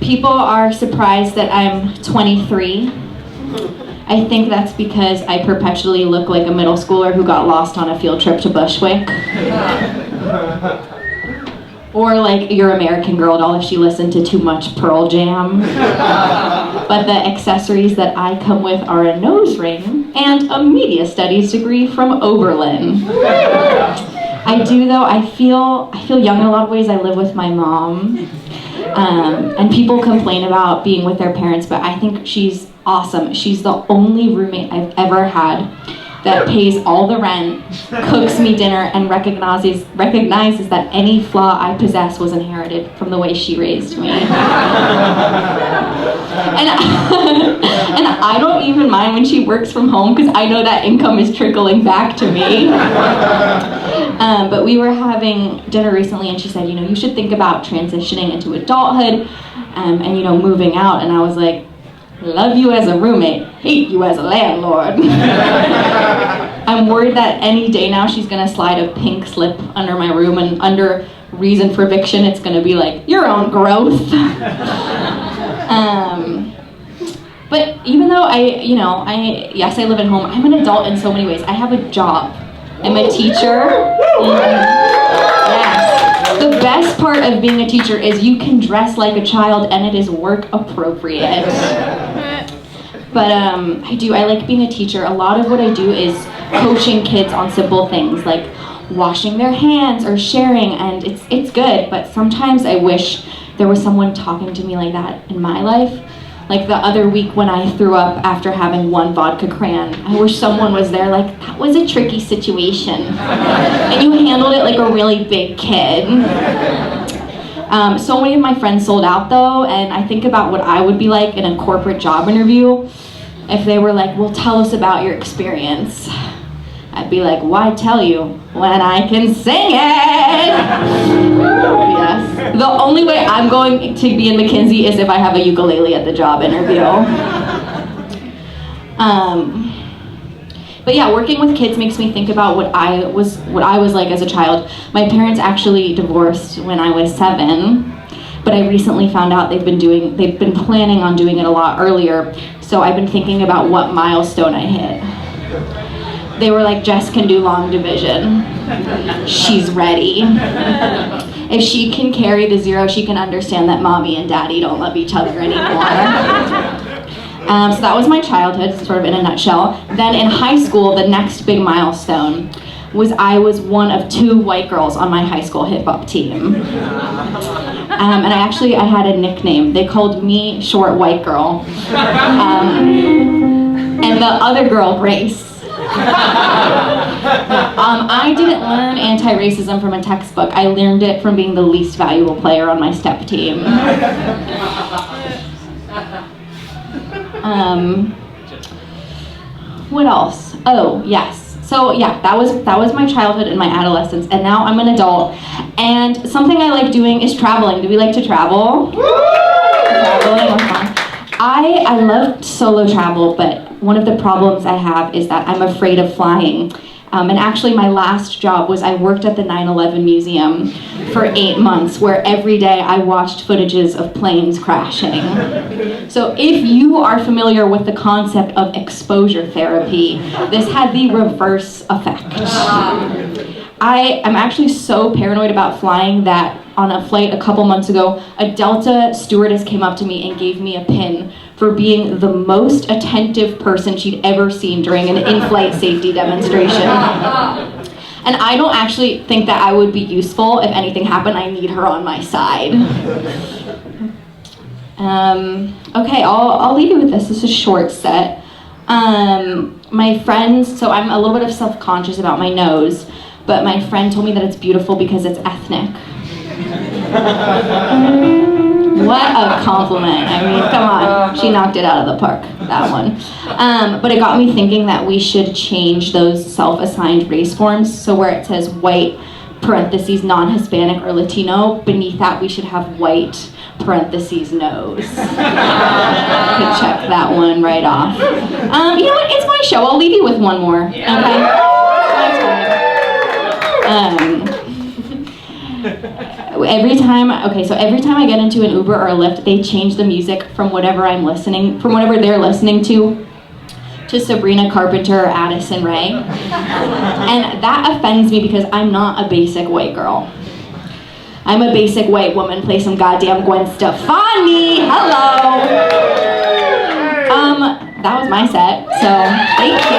People are surprised that I'm 23. I think that's because I perpetually look like a middle schooler who got lost on a field trip to Bushwick. Or like your American Girl doll if she listened to too much Pearl Jam. But the accessories that I come with are a nose ring and a media studies degree from Oberlin. I do though, I feel young in a lot of ways. I live with my mom. And people complain about being with their parents, but I think she's awesome. She's the only roommate I've ever had that pays all the rent, cooks me dinner, and recognizes that any flaw I possess was inherited from the way she raised me. And I don't even mind when she works from home because I know that income is trickling back to me. But we were having dinner recently and she said, you should think about transitioning into adulthood and moving out. And I was like, love you as a roommate, hate you as a landlord. I'm worried that any day now she's gonna slide a pink slip under my room, and under reason for eviction it's gonna be like, your own growth. But even though I live at home, I'm an adult in so many ways. I have a job. I'm a teacher. Yes. The best part of being a teacher is you can dress like a child and it is work appropriate. But I like being a teacher. A lot of what I do is coaching kids on simple things like washing their hands or sharing, and it's good, but sometimes I wish there was someone talking to me like that in my life. Like the other week when I threw up after having one vodka cran, I wish someone was there like, that was a tricky situation. And you handled it like a really big kid. So many of my friends sold out though, and I think about what I would be like in a corporate job interview if they were like, well, tell us about your experience. I'd be like, why tell you when I can sing it? Yes. The only way I'm going to be in McKinsey is if I have a ukulele at the job interview. But yeah, working with kids makes me think about what I was like as a child. My parents actually divorced when I was 7, but I recently found out they've been planning on doing it a lot earlier. So I've been thinking about what milestone I hit. They were like, Jess can do long division. She's ready. If she can carry the 0, she can understand that mommy and daddy don't love each other anymore. So that was my childhood, sort of in a nutshell. Then in high school, the next big milestone was I was one of 2 white girls on my high school hip hop team. And I had a nickname. They called me Short White Girl. And the other girl, Grace. I didn't learn anti-racism from a textbook. I learned it from being the least valuable player on my step team. What else? Oh, yes. So yeah, that was my childhood and my adolescence, and now I'm an adult. And something I like doing is traveling. Do we like to travel? Traveling was fun. I love solo travel, but one of the problems I have is that I'm afraid of flying. And actually my last job was I worked at the 9/11 Museum for 8 months, where every day I watched footages of planes crashing. So if you are familiar with the concept of exposure therapy, this had the reverse effect. I am actually so paranoid about flying that on a flight a couple months ago, a Delta stewardess came up to me and gave me a pin for being the most attentive person she'd ever seen during an in-flight safety demonstration. And I don't actually think that I would be useful. If anything happened, I need her on my side. Okay, I'll leave you with this. This is a short set. My friends, so I'm a little bit of self-conscious about my nose, but my friend told me that it's beautiful because it's ethnic. What a compliment. I mean, come on. She knocked it out of the park, that one. But it got me thinking that we should change those self-assigned race forms. So where it says white, parentheses, non-Hispanic or Latino, beneath that we should have white, parentheses, nose. Could check that one right off. You know what? It's my show. I'll leave you with one more. Okay? every time I get into an Uber or a Lyft, they change the music from whatever they're listening to Sabrina Carpenter or Addison Rae. And that offends me because I'm not a basic white girl. I'm a basic white woman. Play some goddamn Gwen Stefani. Hello. That was my set, so thank you.